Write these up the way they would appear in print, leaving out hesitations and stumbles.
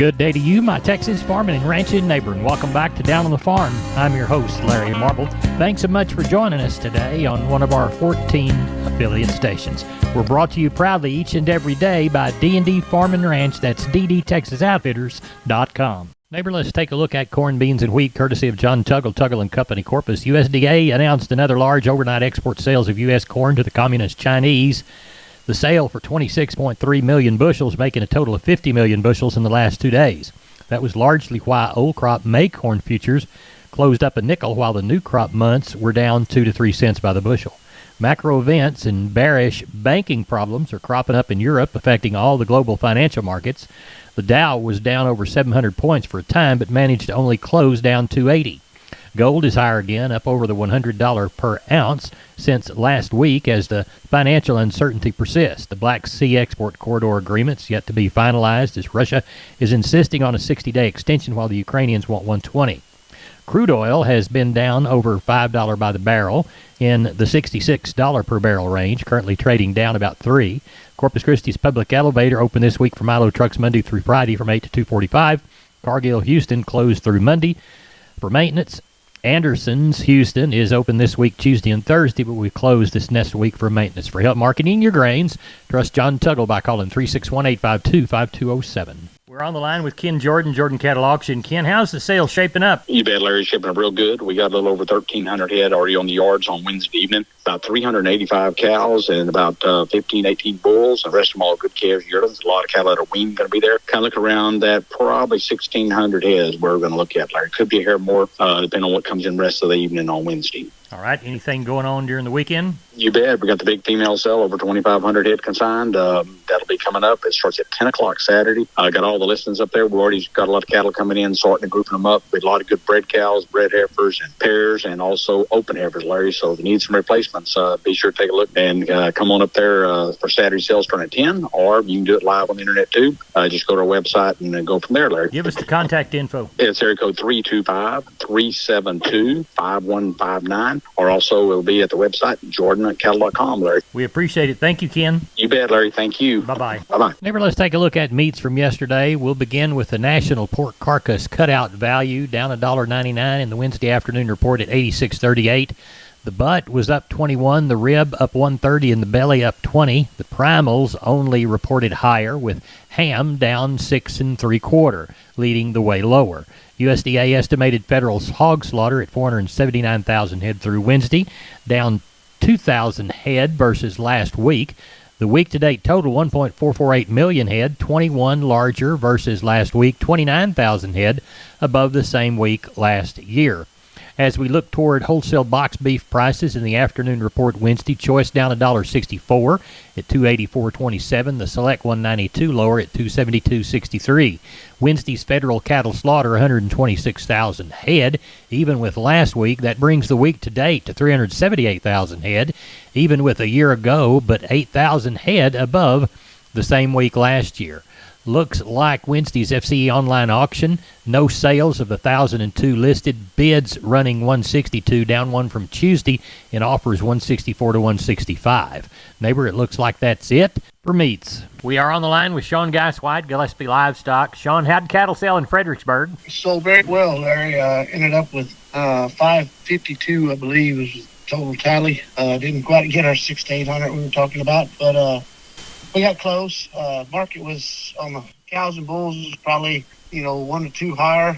Good day to you, my Texas farming and ranching neighbor, and welcome back to Down on the Farm. I'm your host, Larry Marble. Thanks so much for joining us today on one of our 14 affiliate stations. We're brought to you proudly each and every day by D&D Farm and Ranch. That's ddtexasoutfitters.com. Neighbor, let's take a look at corn, beans, and wheat, courtesy of John Tuggle & Company, Corpus. USDA announced another large overnight export sales of U.S. corn to the Communist Chinese. The sale for 26.3 million bushels, making a total of 50 million bushels in the last 2 days. That was largely why old crop May corn futures closed up a nickel, while the new crop months were down 2 to 3 cents by the bushel. Macro events and bearish banking problems are cropping up in Europe, affecting all the global financial markets. The Dow was down over 700 points for a time, but managed to only close down 280. Gold is higher again, up over the $100 per ounce since last week as the financial uncertainty persists. The Black Sea export corridor agreement's yet to be finalized as Russia is insisting on a 60-day extension while the Ukrainians want 120. Crude oil has been down over $5 by the barrel in the $66 per barrel range, currently trading down about $3. Corpus Christi's public elevator opened this week for Milo trucks Monday through Friday from 8 to 2:45. Cargill Houston closed through Monday for maintenance. Anderson's Houston is open this week, Tuesday and Thursday, but we close this next week for maintenance. For help marketing your grains, trust John Tuggle by calling 361-852-5207. We're on the line with Ken Jordan, Jordan Cattle Auction. Ken, how's the sale shaping up? You bet, Larry. Shipping up real good. We got a little over 1,300 head already on the yards on Wednesday evening. About 385 cows and about 15, 18 bulls. The rest of them all good calves, yearlings. A lot of cattle that are weaned going to be there. Kind of look around that probably 1,600 heads we're going to look at, Larry. Could be a hair more depending on what comes in the rest of the evening on Wednesday. All right. Anything going on during the weekend? You bet. We got the big female sale, over 2,500 head consigned. That'll be coming up. It starts at 10 o'clock Saturday. Got all the listings up there. We've already got a lot of cattle coming in, sorting and grouping them up. We have a lot of good bred cows, bred heifers, and pairs, and also open heifers, Larry. So if you need some replacements, be sure to take a look and come on up there for Saturday sales starting at 10, or you can do it live on the internet too. Just go to our website and go from there, Larry. Give us the contact info. It's area code 325-372-5159, or also it'll be at the website, jordan@cattle.com, Larry. We appreciate it. Thank you, Ken. You bet, Larry. Thank you. Bye-bye. Bye-bye. Neighbor, let's take a look at meats from yesterday. We'll begin with the national pork carcass cutout value, down $1.99 in the Wednesday afternoon report at $86.38. The butt was up 21, the rib up 130, and the belly up 20. The primals only reported higher, with ham down 6 3/4, leading the way lower. USDA estimated federal hog slaughter at 479,000 head through Wednesday, down 2,000 head versus last week. The week-to-date total, 1.448 million head, 21 larger versus last week, 29,000 head above the same week last year. As we look toward wholesale box beef prices in the afternoon report Wednesday, choice down $1.64 at $284.27. The select $192 lower at $272.63. Wednesday's federal cattle slaughter 126,000 head, even with last week. That brings the week to date to 378,000 head, even with a year ago, but 8,000 head above the same week last year. Looks like Wednesday's FCE online auction, no sales of the 1,002 listed, bids running 162, down one from Tuesday, and offers 164 to 165. Neighbor, it looks like that's it for meats. We are on the line with Sean Geiswhite, Gillespie Livestock. Sean, how'd cattle sell in Fredericksburg? Sold very well, Larry. Ended up with 552, I believe, was the total tally. Didn't quite get our 6 to 800 we were talking about, but we got close. Market was on the cows and bulls was probably 1 to 2 higher.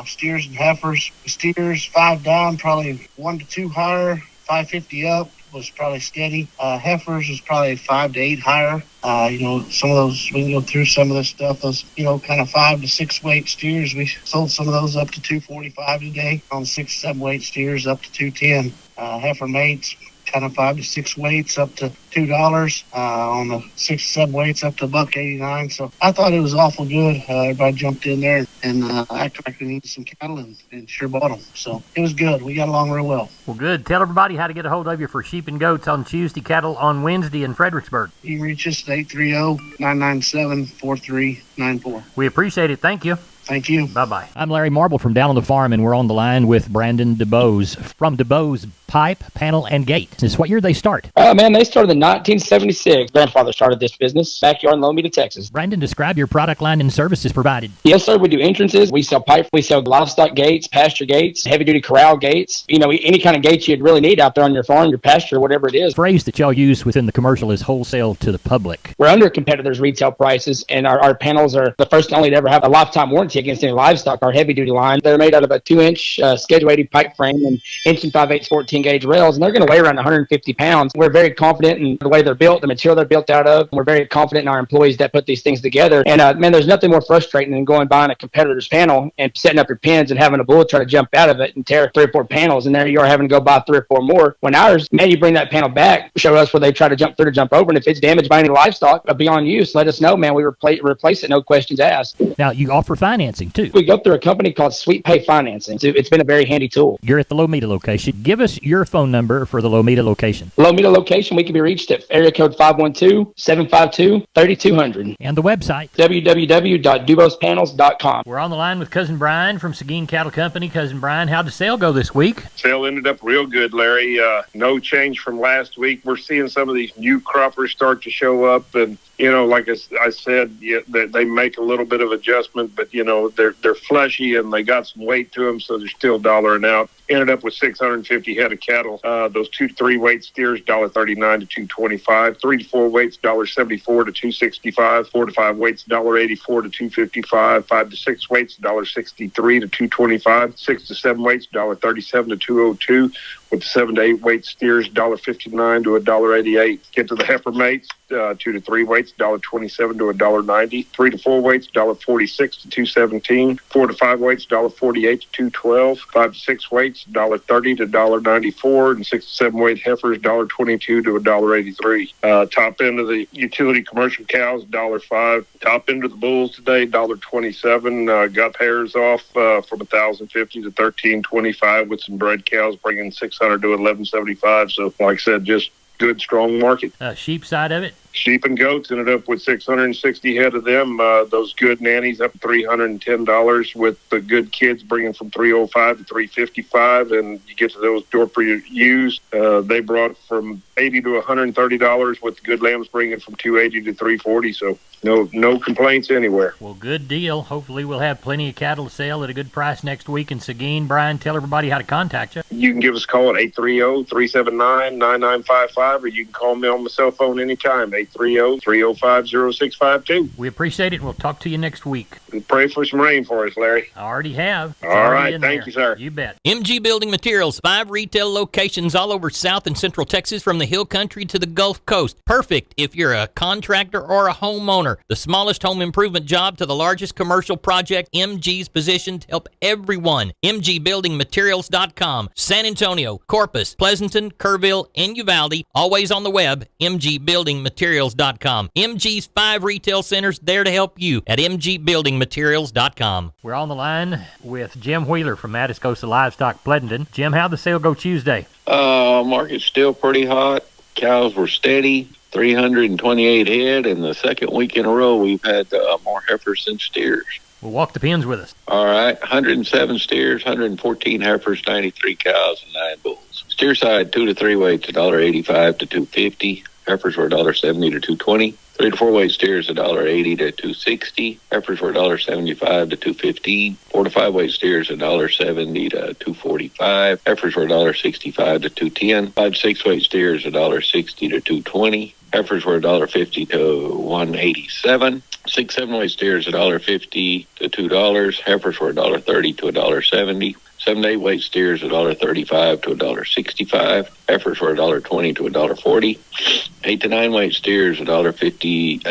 Steers and heifers. Steers 5 down, probably 1 to 2 higher. 550 up was probably steady. Heifers was probably 5 to 8 higher. Some of those, we can go through some of this stuff. Those kind of 5 to 6 weight steers, we sold some of those up to 245 today. On 6 to 7 weight steers up to 210. Heifer mates, kind of 5 to 6 weights up to $2. On the 6 to 7 weights up to $1.89. So I thought it was awful good. Everybody jumped in there and acted like they needed some cattle and sure bought them. So it was good. We got along real well. Well, good. Tell everybody how to get a hold of you for sheep and goats on Tuesday, cattle on Wednesday in Fredericksburg. You can reach us at 830-997-4394. We appreciate it. Thank you. Thank you. Bye-bye. I'm Larry Marble from down on the farm, and we're on the line with Brandon DeBose from DeBose Pipe, Panel, and Gate. This is what year they start? Man, they started in 1976. Grandfather started this business backyard in Lomita, Texas. Brandon, describe your product line and services provided. Yes, sir. We do entrances. We sell pipe. We sell livestock gates, pasture gates, heavy-duty corral gates. You know, any kind of gates you'd really need out there on your farm, your pasture, whatever it is. The phrase that y'all use within the commercial is wholesale to the public. We're under competitors' retail prices, and our panels are the first and only to ever have a lifetime warranty against any livestock. Our heavy-duty line, they're made out of a 2-inch Schedule 80 pipe frame and inch and 5/8 14-gauge rails, and they're going to weigh around 150 pounds. We're very confident in the way they're built, the material they're built out of. We're very confident in our employees that put these things together. And man, there's nothing more frustrating than going buying a competitor's panel and setting up your pins and having a bullet try to jump out of it and tear 3 or 4 panels, and there you are having to go buy 3 or 4 more. When ours, man, you bring that panel back, show us where they try to jump through to jump over, and if it's damaged by any livestock beyond use, let us know, man. We replace it, no questions asked. Now, you offer financing, too. We go through a company called Sweet Pay Financing. It's been a very handy tool. You're at the Lomita location. Give us your phone number for the Lomita location. Lomita location, we can be reached at area code 512-752-3200. And the website? www.dubospanels.com. We're on the line with Cousin Brian from Seguin Cattle Company. Cousin Brian, how'd the sale go this week? Sale ended up real good, Larry. No change from last week. We're seeing some of these new croppers start to show up, and you know, like I said, they make a little bit of adjustment, but you know, they're fleshy and they got some weight to them, so they're still dollaring out. Ended up with 650 head of cattle. Those 2 to 3 weight steers, $1.39 to $2.25. 3 to 4 weights, $1.74 to $2.65. 4 to 5 weights, $1.84 to $2.55. 5 to 6 weights, $1.63 to $2.25. 6 to 7 weights, $1.37 to $2.02. With the 7 to 8 weight steers, $1.59 to $1.88. Get to the heifer mates, 2 to 3 weights, $1.27 to $1.90. 3 to 4 weights, $1.46 to $2.17. 4 to 5 weights, $1.48 to $2.12. 5 to 6 weights, $1.30 to $1.94. And 6 to 7 weight heifers, $1.22 to $1.83. Top end of the utility commercial cows, $1.05. Top end of the bulls today, $1.27. Got pairs off from $1,050 to $1,325 with some bred cows, bringing $600 to $1,175. So, like I said, just good, strong market. Sheep side of it? Sheep and goats ended up with 660 head of them. Those good nannies up $310 with the good kids bringing from $305 to $355. And you get to those Dorper ewes, they brought from $80 to $130 with the good lambs bringing from $280 to $340. So no complaints anywhere. Well, good deal. Hopefully we'll have plenty of cattle to sell at a good price next week in Seguin. Brian, tell everybody how to contact you. You can give us a call at 830-379-9955, or you can call me on my cell phone anytime, 830-305-0652. We appreciate it, and we'll talk to you next week. Pray for some rain for us, Larry. I already have. It's all already right, thank you, sir. You bet. MG Building Materials, 5 retail locations all over South and Central Texas, from the Hill Country to the Gulf Coast. Perfect if you're a contractor or a homeowner. The smallest home improvement job to the largest commercial project, MG's positioned to help everyone. MGBuildingMaterials.com. San Antonio, Corpus, Pleasanton, Kerrville, and Uvalde. Always on the web, MGBuildingMaterials.com. MG's 5 retail centers there to help you at MGBuildingMaterials.com. We're on the line with Jim Wheeler from Atascosa Livestock, Pleasanton. Jim, how'd the sale go Tuesday? Market's still pretty hot. Cows were steady, 328 head, and the second week in a row we've had more heifers than steers. Well, walk the pins with us. All right, 107 steers, 114 heifers, 93 cows, and 9 bulls. Steer side, 2 to 3 weights, $1.85 to $2.50. Heifers were $1.70 to $2.20. 3 to 4 weight steers, $1.80 to $2.60. Heifers were $1.75 to $2.15. 4 to 5 weight steers, $1.70 to $2.45. Heifers were $1.65 to $2.10. 5 to 6 weight steers, $1.60 to $2.20. Heifers were $1.50 to $1.87. 6, 7 weight steers, $1.50 to $2. Heifers were $1.30 to $1.70. 7 to 8 weight steers, $1.35 to $1.65. Heifers were $1.20 to $1.40. 8 to 9 weight steers, $1.15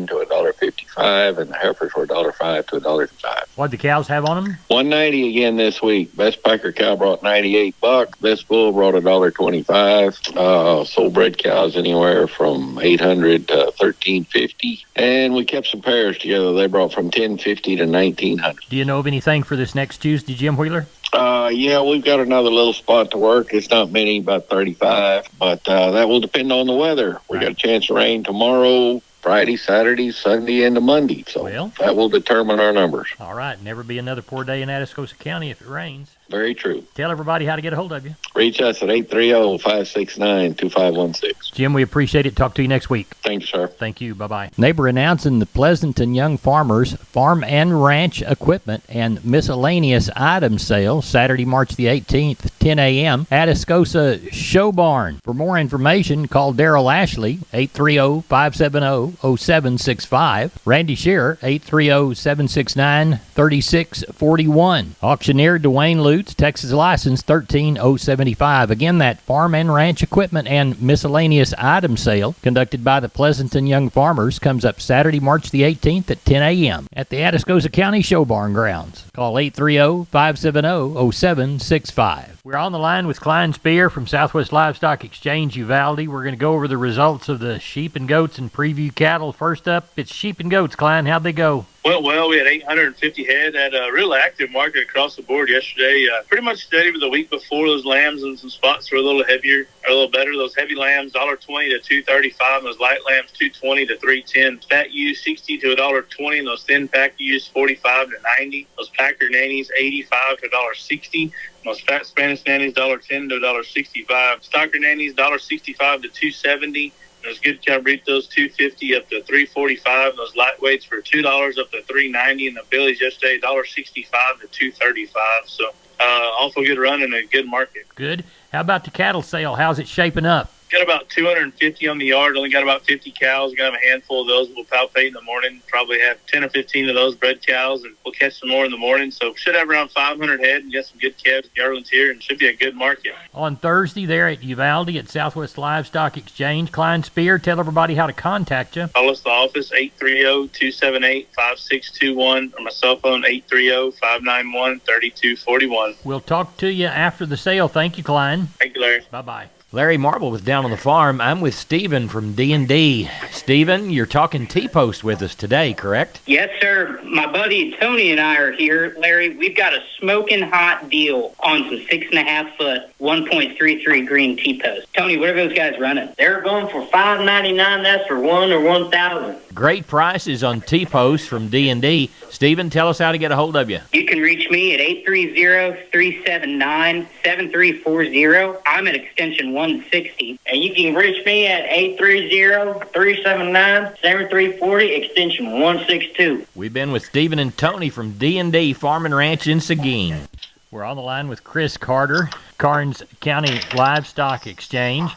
to $1.55, and the heifers were $1.05 to $1.05. What'd the cows have on them? 190 again this week. Best Piker cow brought 98 bucks. Best bull brought $1.25. Sold bred cows anywhere from 800 to 1350, and we kept some pairs together. They brought from 1050 to 1900. Do you know of anything for this next Tuesday, Jim Wheeler? Yeah, we've got another little spot to work. It's not many, about 35, but that will depend on the weather. We got a chance of rain tomorrow, Friday, Saturday, Sunday, and Monday. So Well. that will determine our numbers. All right. Never be another poor day in Atascosa County if it rains. Very true. Tell everybody how to get a hold of you. Reach us at 830-569-2516. Jim, we appreciate it. Talk to you next week. Thank you, sir. Thank you. Bye-bye. Neighbor announcing the Pleasanton Young Farmers Farm and Ranch Equipment and Miscellaneous Item Sale, Saturday, March the 18th, 10 a.m. Atascosa Show Barn. For more information, call Darrell Ashley, 830-570-0765. Randy Shearer, 830-769-3641. Auctioneer Dwayne Lutz, Texas license 13075. Again, that Farm and Ranch Equipment and Miscellaneous Item Sale, conducted by the Pleasanton Young Farmers, comes up Saturday, March the 18th at 10 a.m. at the Atascosa County Show Barn grounds. Call 830-570-0765. We're on the line with Klein Spear from Southwest Livestock Exchange, Uvalde. We're going to go over the results of the sheep and goats and preview cattle. First up, it's sheep and goats. Klein, how'd they go? Well, we had 850 head at a real active market across the board yesterday. Pretty much steady with the week before. Those lambs and some spots were a little heavier, or a little better. Those heavy lambs, $1.20 to $2.35. Those light lambs, $2.20 to $3.10. Fat ewes, $60 to $1.20. And those thin pack ewes, $45 to $90. Those packer nannies, $85 to $1.60. Those fat Spanish nannies, $1.10 to $1.65. Stocker nannies, $1.65 to $2.70. Those good cabritos, $2.50 up to $3.45. Those lightweights for $2 up to $3.90. And the billies yesterday, $1.65 to $2.35. So awful good run in a good market. Good. How about the cattle sale? How's it shaping up? Got about 250 on the yard. Only got about 50 cows. Got a handful of those. We'll palpate in the morning. Probably have 10 or 15 of those bred cows, and we'll catch some more in the morning. So should have around 500 head and get some good calves, yearlings here, and should be a good market. On Thursday there at Uvalde at Southwest Livestock Exchange, Klein Spear, tell everybody how to contact you. Call us the office, 830-278-5621, or my cell phone, 830-591-3241. We'll talk to you after the sale. Thank you, Klein. Thank you, Larry. Bye-bye. Larry Marble with Down on the Farm. I'm with Stephen from D&D. Stephen, you're talking T-Post with us today, correct? Yes, sir. My buddy Tony and I are here. Larry, we've got a smoking hot deal on some 6.5 foot, 1.33 green T-Post. Tony, what are those guys running? They're going for $5.99. That's for 1 or 1,000. Great prices on T-Post from D&D. Stephen, tell us how to get a hold of you. You can reach me at 830-379-7340. I'm at extension 160. And you can reach me at 830-379-7340, extension 162. We've been with Stephen and Tony from D&D Farm and Ranch in Seguin. We're on the line with Chris Carter, Karnes County Livestock Exchange.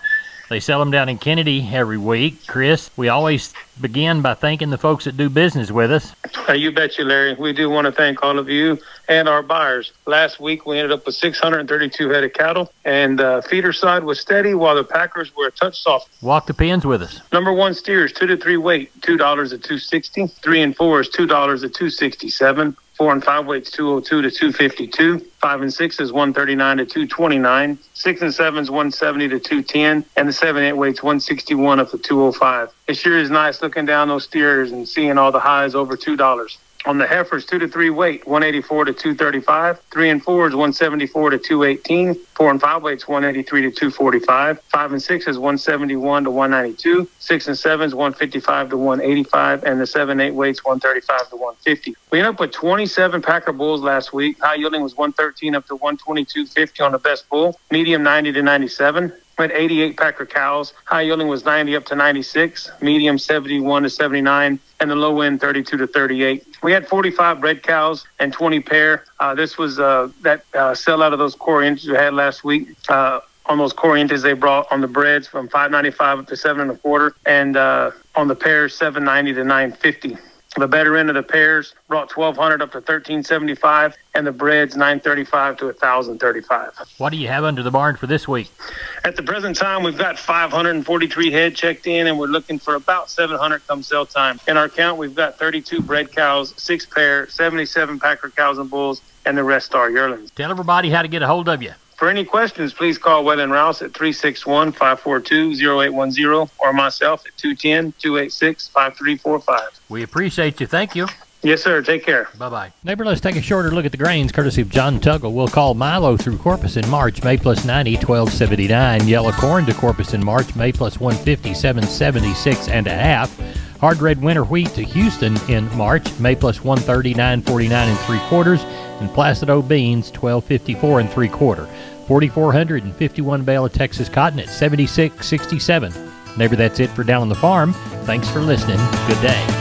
They sell them down in Kennedy every week. Chris, we always begin by thanking the folks that do business with us. You bet you, Larry. We do want to thank all of you and our buyers. Last week, we ended up with 632 head of cattle, and feeder side was steady while the packers were a touch soft. Walk the pens with us. Number one steers, 2 to 3 weight, $2 at $2.60. 3 and 4 is $2 at $2.67. 4 and 5 weights, $2.02 to $2.52. 5 and 6 is $1.39 to $2.29. 6 and 7 is $1.70 to $2.10. And the 7 and 8 weights, $1.61 up to $2.05. It sure is nice looking down those steers and seeing all the highs over $2. On the heifers, 2 to 3 weight, $1.84 to $2.35. 3 and 4 is $1.74 to $2.18. 4 and 5 weights, $1.83 to $2.45. 5 and 6 is $1.71 to $1.92. 6 and 7 is $1.55 to $1.85. And the 7 and 8 weights, $1.35 to $1.50. We ended up with 27 packer bulls last week. High yielding was 113 up to 122.50 on the best bull. Medium 90 to 97. We had 88 packer cows. High yielding was 90 up to 96. Medium 71 to 79. And the low end 32 to 38. We had 45 bred cows and 20 pair. This was that sell out of those Corrientes we had last week. On those Corrientes they brought on the breds from $5.95 up to $7.25, and on the pairs $7.90 to $9.50. The better end of the pairs brought $1,200 up to $1,375, and the breds $935 to $1,035. What do you have under the barn for this week? At the present time, we've got 543 head checked in, and we're looking for about 700 come sale time. In our count, we've got 32 bred cows, 6 pair, 77 packer cows and bulls, and the rest are yearlings. Tell everybody how to get a hold of you. For any questions, please call Wetland Rouse at 361-542-0810 or myself at 210-286-5345. We appreciate you. Thank you. Yes, sir. Take care. Bye-bye. Neighbor, let's take a shorter look at the grains, courtesy of John Tuggle. We'll call Milo through Corpus in March, May plus 90, 12.79. Yellow corn to Corpus in March, May plus 150, 7.76 and a half. Hard red winter wheat to Houston in March, May plus 130, 949 3/4, and Placido beans, 1254 3/4. 4,451 bale of Texas cotton at 76.67. Neighbor, that's it for Down on the Farm. Thanks for listening. Good day.